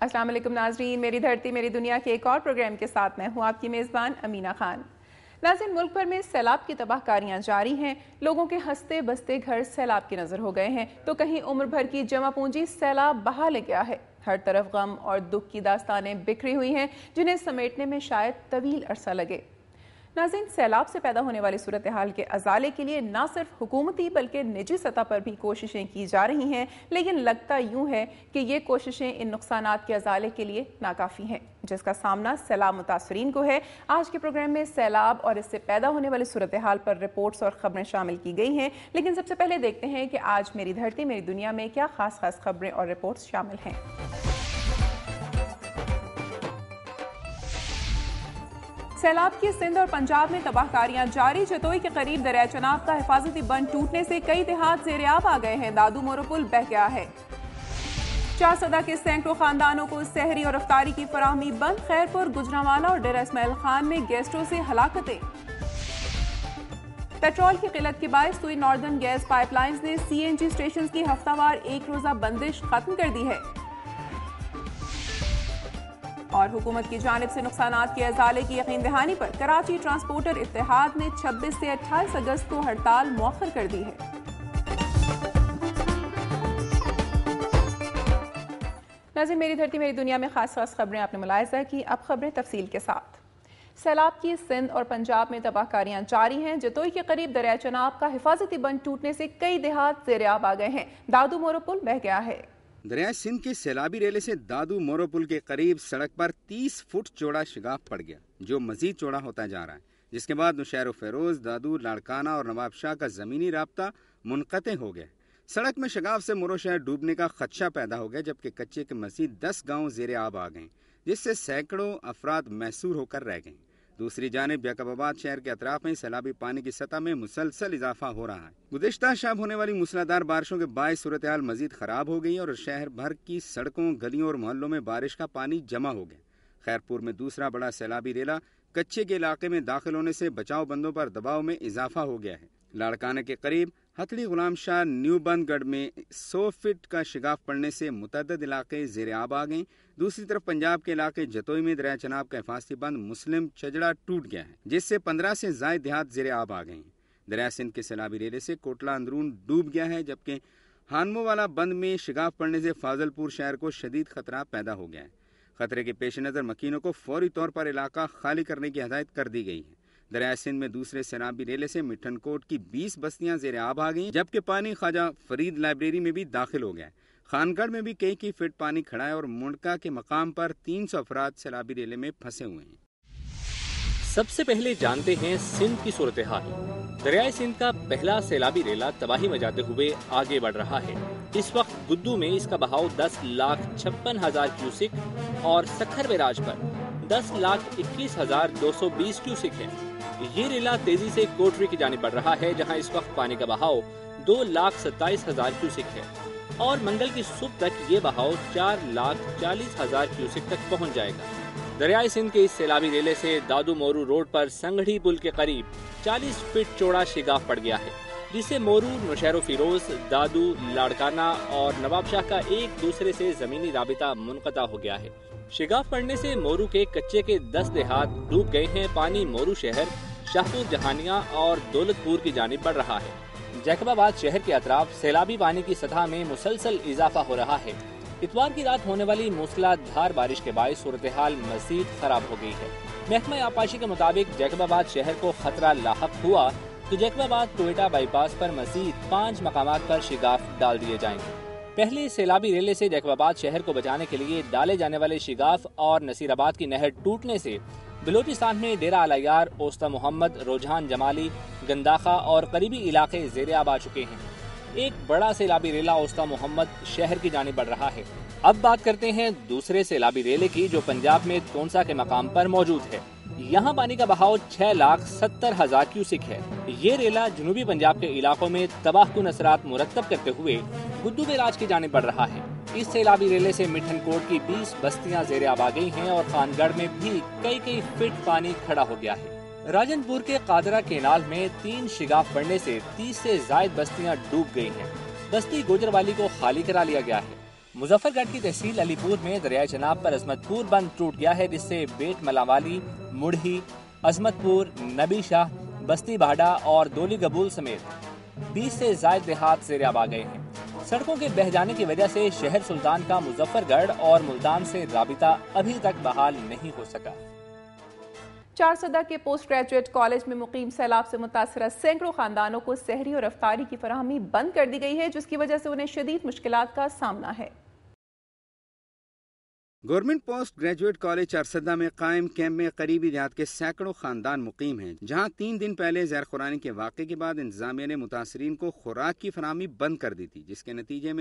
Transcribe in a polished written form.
السلام علیکم ناظرین، میری دھرتی میری دنیا کے ایک اور پروگرام کے ساتھ میں ہوں آپ کی میزبان امینہ خان۔ ناظرین، ملک بھر میں سیلاب کی تباہ کاریاں جاری ہیں۔ لوگوں کے ہنستے بستے گھر سیلاب کی نظر ہو گئے ہیں تو کہیں عمر بھر کی جمع پونجی سیلاب بہا لے گیا ہے۔ ہر طرف غم اور دکھ کی داستانیں بکھری ہوئی ہیں جنہیں سمیٹنے میں شاید طویل عرصہ لگے۔ ناظرین، سیلاب سے پیدا ہونے والی صورتحال کے ازالے کے لیے نہ صرف حکومتی بلکہ نجی سطح پر بھی کوششیں کی جا رہی ہیں، لیکن لگتا یوں ہے کہ یہ کوششیں ان نقصانات کے ازالے کے لیے ناکافی ہیں جس کا سامنا سیلاب متاثرین کو ہے۔ آج کے پروگرام میں سیلاب اور اس سے پیدا ہونے والی صورتحال پر رپورٹس اور خبریں شامل کی گئی ہیں، لیکن سب سے پہلے دیکھتے ہیں کہ آج میری دھرتی میری دنیا میں کیا خاص خبریں اور رپورٹس شامل ہیں۔ سیلاب کی سندھ اور پنجاب میں تباہ کاریاں جاری۔ جتوئی کے قریب دریائے چناب کا حفاظتی بند ٹوٹنے سے کئی دیہات زیر آب آ گئے ہیں۔ دادو مورو پل بہہ گیا ہے۔ چارسدہ کے سینکڑوں خاندانوں کو سحری اور افطاری کی فراہمی بند۔ خیرپور، گجرانوالہ اور ڈیرہ اسماعیل خان میں گیسٹوں سے ہلاکتیں۔ پیٹرول کی قلت کے باعث سوئی ناردرن گیس پائپ لائنز نے سی این جی اسٹیشنز کی ہفتہ وار ایک روزہ بندش ختم کر دی ہے۔ اور حکومت کی جانب سے نقصانات کے ازالے کی یقین دہانی پر کراچی ٹرانسپورٹر اتحاد نے 26 سے 28 اگست کو ہڑتال مؤخر کر دی ہے۔ ناظرین، میری دھرتی میری دنیا میں خاص خبریں آپ نے ملاحظہ کی، اب خبریں تفصیل کے ساتھ۔ سیلاب کی سندھ اور پنجاب میں تباہ کاریاں جاری ہیں۔ جتوئی کے قریب دریائے چناب کا حفاظتی بند ٹوٹنے سے کئی دیہات زیر آب آ گئے ہیں۔ دادو مورو پل بہہ گیا ہے۔ دریائے سندھ کے سیلابی ریلے سے دادو مورو پل کے قریب سڑک پر 30 فٹ چوڑا شگاف پڑ گیا جو مزید چوڑا ہوتا جا رہا ہے، جس کے بعد نوشہر و فیروز، دادو، لاڑکانہ اور نواب شاہ کا زمینی رابطہ منقطع ہو گیا۔ سڑک میں شگاف سے مورو شہر ڈوبنے کا خدشہ پیدا ہو گیا، جبکہ کچے کے مزید 10 گاؤں زیر آب آ گئے جس سے سینکڑوں افراد محصور ہو کر رہ گئے۔ دوسری جانب یعقوب آباد شہر کے اطراف میں سیلابی پانی کی سطح میں مسلسل اضافہ ہو رہا ہے۔ گزشتہ شب ہونے والی موسلادھار بارشوں کے باعث صورتحال مزید خراب ہو گئی اور شہر بھر کی سڑکوں، گلیوں اور محلوں میں بارش کا پانی جمع ہو گیا۔ خیرپور میں دوسرا بڑا سیلابی ریلا کچے کے علاقے میں داخل ہونے سے بچاؤ بندوں پر دباؤ میں اضافہ ہو گیا ہے۔ لاڑکانہ کے قریب ہتھڑی غلام شاہ نیو بند گڑھ میں 100 فٹ کا شگاف پڑنے سے متعدد علاقے زیر آب آ گئیں۔ دوسری طرف پنجاب کے علاقے جتوئی میں دریائے چناب کا حفاظتی بند مسلم چجڑا ٹوٹ گیا ہے، جس سے 15 سے زائد دیہات زیر آب آ گئے ہیں۔ دریائے سندھ کے سیلابی ریلے سے کوٹلہ اندرون ڈوب گیا ہے، جبکہ ہانمو والا بند میں شگاف پڑنے سے فاضل پور شہر کو شدید خطرہ پیدا ہو گیا ہے۔ خطرے کے پیش نظر مکینوں کو فوری طور پر علاقہ خالی کرنے کی ہدایت کر دی گئی ہے۔ دریائے سندھ میں دوسرے سیلابی ریلے سے مٹھن کوٹ کی 20 بستیاں زیر آب آ گئیں، جبکہ پانی خواجہ فرید لائبریری میں بھی داخل ہو گیا ہے۔ خانگڑھ میں بھی کئی فٹ پانی کھڑا ہے اور منڈکا کے مقام پر 300 افراد سیلابی ریلے میں پھنسے ہوئے ہیں۔ سب سے پہلے جانتے ہیں سندھ کی صورتحال۔ دریائے سندھ کا پہلا سیلابی ریلا تباہی مچاتے ہوئے آگے بڑھ رہا ہے۔ اس وقت گدو میں اس کا بہاؤ 10,56,000 کیوسک اور سکھر بیراج پر 10,21,220 کیوسک ہے۔ یہ ریلا تیزی سے کوٹری کی جانب بڑھ رہا ہے، جہاں اس وقت پانی کا بہاؤ 2,27,000 کیوسک ہے اور منگل کی صبح تک یہ بہاؤ 4,40,000 کیوسک تک پہنچ جائے گا۔ دریائے سندھ کے اس سیلابی ریلے سے دادو مورو روڈ پر سنگھڑی پل کے قریب 40 فٹ چوڑا شگاف پڑ گیا ہے، جس سے مورو، نوشہر و فیروز، دادو، لاڑکانہ اور نواب شاہ کا ایک دوسرے سے زمینی رابطہ منقطع ہو گیا ہے۔ شگاف پڑنے سے مورو کے کچے کے 10 دیہات ڈوب گئے ہیں۔ پانی مورو شہر، شاہپور جہانیہ اور دولت پور کی جانب بڑھ رہا ہے۔ جیکب آباد شہر کے اطراف سیلابی پانی کی سطح میں مسلسل اضافہ ہو رہا ہے۔ اتوار کی رات ہونے والی موسلادھار بارش کے باعث صورتحال مزید خراب ہو گئی ہے۔ محکمہ آبپاشی کے مطابق جیکب آباد شہر کو خطرہ لاحق ہوا تو جیکب آباد ٹوئٹا بائی پاس پر مزید 5 مقامات پر شگاف ڈال دیے جائیں گے۔ پہلے سیلابی ریلے سے جیکب آباد شہر کو بچانے کے لیے ڈالے جانے والے شگاف اور نصیر آباد کی نہر ٹوٹنے سے بلوچستان میں ڈیرہ الیار، اوستا محمد، روجھان جمالی، گنداخہ اور قریبی علاقے زیر آب آ چکے ہیں۔ ایک بڑا سیلابی ریلا اوستا محمد شہر کی جانب بڑھ رہا ہے۔ اب بات کرتے ہیں دوسرے سیلابی ریلے کی، جو پنجاب میں تونسا کے مقام پر موجود ہے۔ یہاں پانی کا بہاؤ 6,70,000 کیوسک ہے۔ یہ ریلا جنوبی پنجاب کے علاقوں میں تباہ کن اثرات مرتب کرتے ہوئے گدو بیراج کی جانب بڑھ رہا ہے۔ اس سیلابی ریلے سے مٹھن کوٹ کی 20 بستیاں زیر آب آ گئی ہیں اور خانگڑھ میں بھی کئی فٹ پانی کھڑا ہو گیا ہے۔ راجن پور کے قادرہ کینال میں 3 شگاف پڑنے سے 30 سے زائد بستیاں ڈوب گئی ہیں۔ بستی گوجر والی کو خالی کرا لیا گیا ہے۔ مظفر گڑھ کی تحصیل علی پور میں دریائے چناب پر عظمت پور بند ٹوٹ گیا ہے، جس سے بیٹ ملاوالی، مڑھی، عظمت پور، نبی شاہ، بستی باڑہ اور دولی گبول سمیت 20 سے زائد دیہات زیر آب آ گئے ہیں۔ سڑکوں کے بہہ جانے کی وجہ سے شہر سلطان کا مظفر گڑھ اور ملتان سے رابطہ ابھی تک بحال نہیں ہو سکا۔ چارسدہ کے پوسٹ گریجویٹ کالج میں مقیم سیلاب سے متاثرہ سینکڑوں خاندانوں کو سحری اور افطاری کی فراہمی بند کر دی گئی ہے، جس کی وجہ سے انہیں شدید مشکلات کا سامنا ہے۔ Government post graduate college Charsadda میں قائم کیمپ میں قریبی دیہات کے سینکڑوں خاندان مقیم ہیں، جہاں 3 دن پہلے زیر خورانی کے واقعے کے بعد انتظامیہ نے متاثرین کو خوراک کی فراہمی بند کر دی تھی، جس کے نتیجے میں